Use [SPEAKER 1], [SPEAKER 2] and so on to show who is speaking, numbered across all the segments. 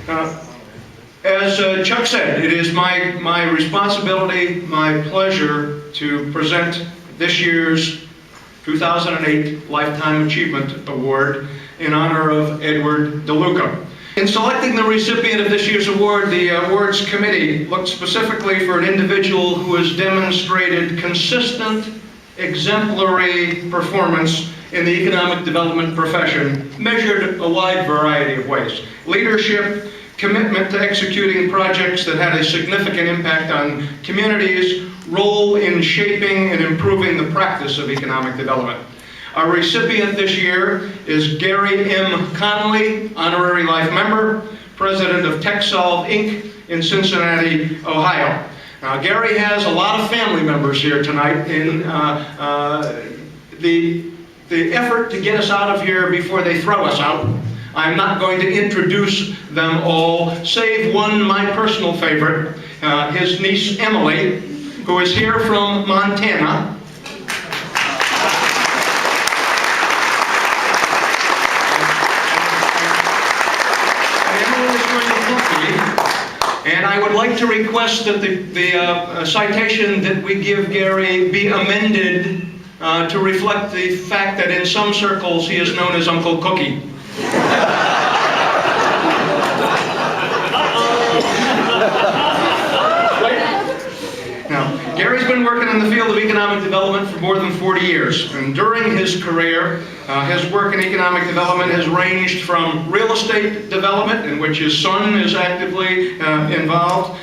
[SPEAKER 1] As Chuck said, it is my responsibility, my pleasure to present this year's 2008 Lifetime Achievement Award in honor of Edward deLuca. In selecting the recipient of this year's award, the awards committee looked specifically for an individual who has demonstrated consistent, exemplary performance in the economic development profession, measured a wide variety of ways. Leadership, commitment to executing projects that had a significant impact on communities, role in shaping and improving the practice of economic development. Our recipient this year is Gary M. Conley, Honorary Life Member, President of TechSolve, Inc. in Cincinnati, Ohio. Now, Gary has a lot of family members here tonight in the effort to get us out of here before they throw us out. I'm not going to introduce them all, save one, my personal favorite, his niece Emily, who is here from Montana. And I would like to request that the citation that we give Gary be amended to reflect the fact that in some circles he is known as Uncle Cookie. Now, Gary's been working in the field of economic development for more than 40 years, and during his career, his work in economic development has ranged from real estate development, in which his son is actively involved,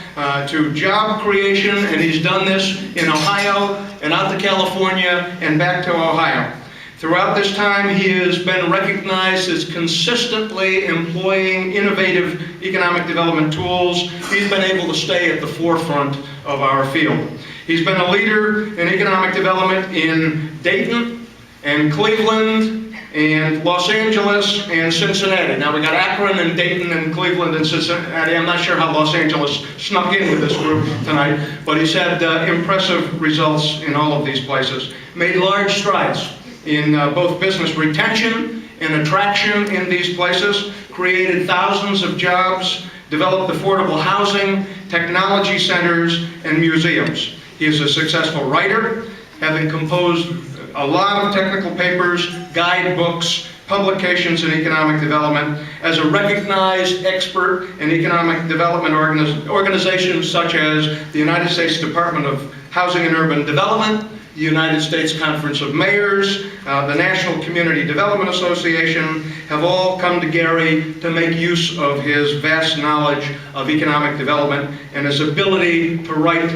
[SPEAKER 1] to job creation, and he's done this in Ohio and out to California and back to Ohio. Throughout this time, he has been recognized as consistently employing innovative economic development tools. He's been able to stay at the forefront of our field. He's been a leader in economic development in Dayton and Cleveland and Los Angeles and Cincinnati. Now, we got Akron and Dayton and Cleveland and Cincinnati. I'm not sure how Los Angeles snuck in with this group tonight, but he's had impressive results in all of these places. Made large strides in both business retention and attraction in these places, created thousands of jobs, developed affordable housing, technology centers, and museums. He is a successful writer, having composed a lot of technical papers, guidebooks, publications in economic development. As a recognized expert in economic development organizations such as the United States Department of Housing and Urban Development, the United States Conference of Mayors, the National Community Development Association, have all come to Gary to make use of his vast knowledge of economic development and his ability to write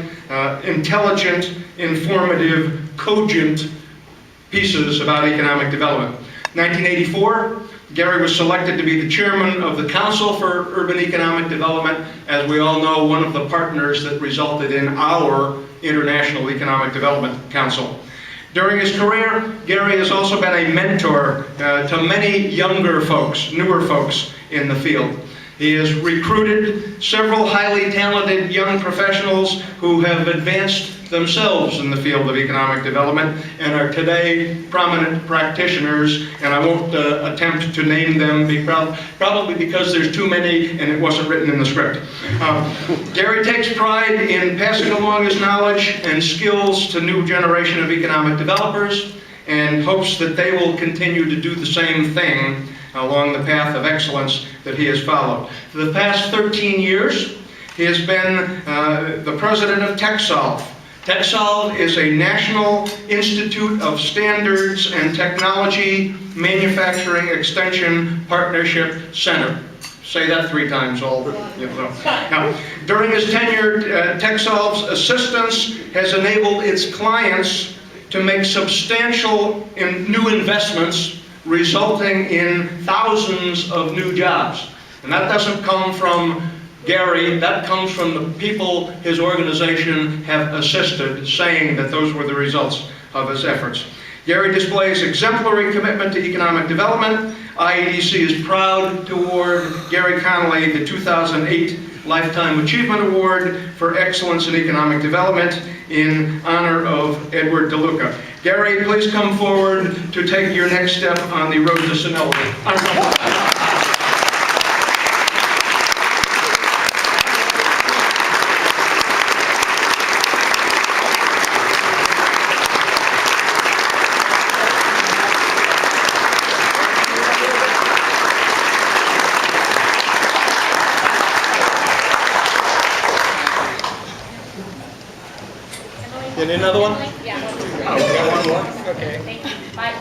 [SPEAKER 1] intelligent, informative, cogent pieces about economic development. 1984, Gary was selected to be the chairman of the Council for Urban Economic Development, as we all know, one of the partners that resulted in our International Economic Development Council. During his career, Gary has also been a mentor to many younger folks, newer folks in the field. He has recruited several highly talented young professionals who have advanced themselves in the field of economic development and are today prominent practitioners, and I won't attempt to name them, probably because there's too many and it wasn't written in the script. Gary takes pride in passing along his knowledge and skills to new generation of economic developers and hopes that they will continue to do the same thing along the path of excellence that he has followed. For the past 13 years, he has been the president of TechSolve. TechSolve is a National Institute of Standards and Technology Manufacturing Extension Partnership Center. Say that 3 times, all you know. Now, during his tenure, TechSolve's assistance has enabled its clients to make substantial new investments, resulting in thousands of new jobs. And that doesn't come from Gary, that comes from the people his organization have assisted, saying that those were the results of his efforts. Gary displays exemplary commitment to economic development. IEDC is proud to award Gary Conley the 2008 Lifetime Achievement Award for Excellence in Economic Development in honor of Edward deLuca. Gary, please come forward to take your next step on the road to senility.
[SPEAKER 2] You need another one?
[SPEAKER 3] Yeah.
[SPEAKER 2] Oh, we got one more? Okay.
[SPEAKER 3] Thank you. Five.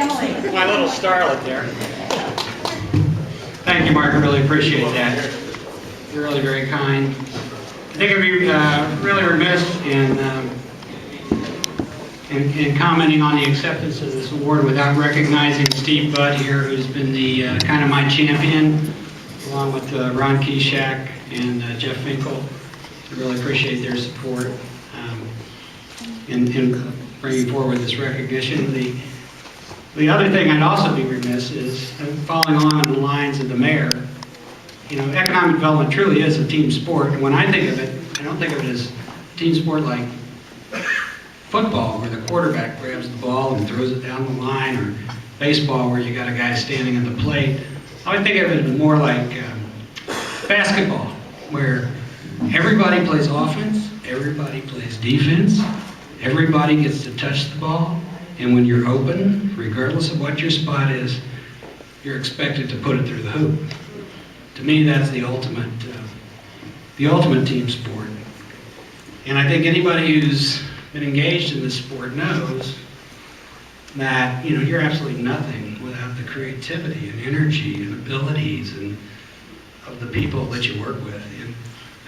[SPEAKER 3] Emily.
[SPEAKER 2] My little starlet there.
[SPEAKER 4] Thank you, Mark. I really appreciate that. You're really very kind. I think I'd be really remiss in commenting on the acceptance of this award without recognizing Steve Budd here, who's been the kind of my champion, along with Ron Kishak and Jeff Finkel. I really appreciate their support in bringing forward this recognition. The other thing I'd also be remiss is following along the lines of the mayor. You know, economic development truly is a team sport, and when I think of it, I don't think of it as a team sport like football, where the quarterback grabs the ball and throws it down the line, or baseball, where you got a guy standing at the plate. I would think of it more like basketball, where everybody plays offense, everybody plays defense, everybody gets to touch the ball, and when you're open, regardless of what your spot is, you're expected to put it through the hoop. To me, that's the ultimate team sport. And I think anybody who's been engaged in this sport knows that, you know, you're absolutely nothing without the creativity and energy and abilities of the people that you work with.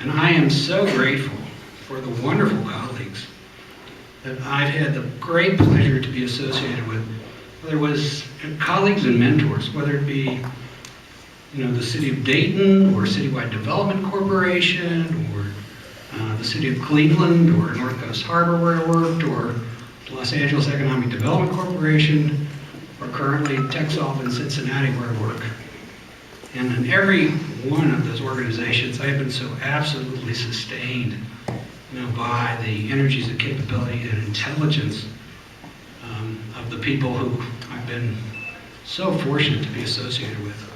[SPEAKER 4] And I am so grateful for the wonderful colleagues that I've had the great pleasure to be associated with. Whether it was colleagues and mentors, whether it be, you know, the City of Dayton or Citywide Development Corporation or the City of Cleveland or North Coast Harbor where I worked, or Los Angeles Economic Development Corporation, or currently TechSolve in Cincinnati where I work. And in every one of those organizations, I have been so absolutely sustained, you know, by the energies and capability and intelligence of the people who I've been so fortunate to be associated with.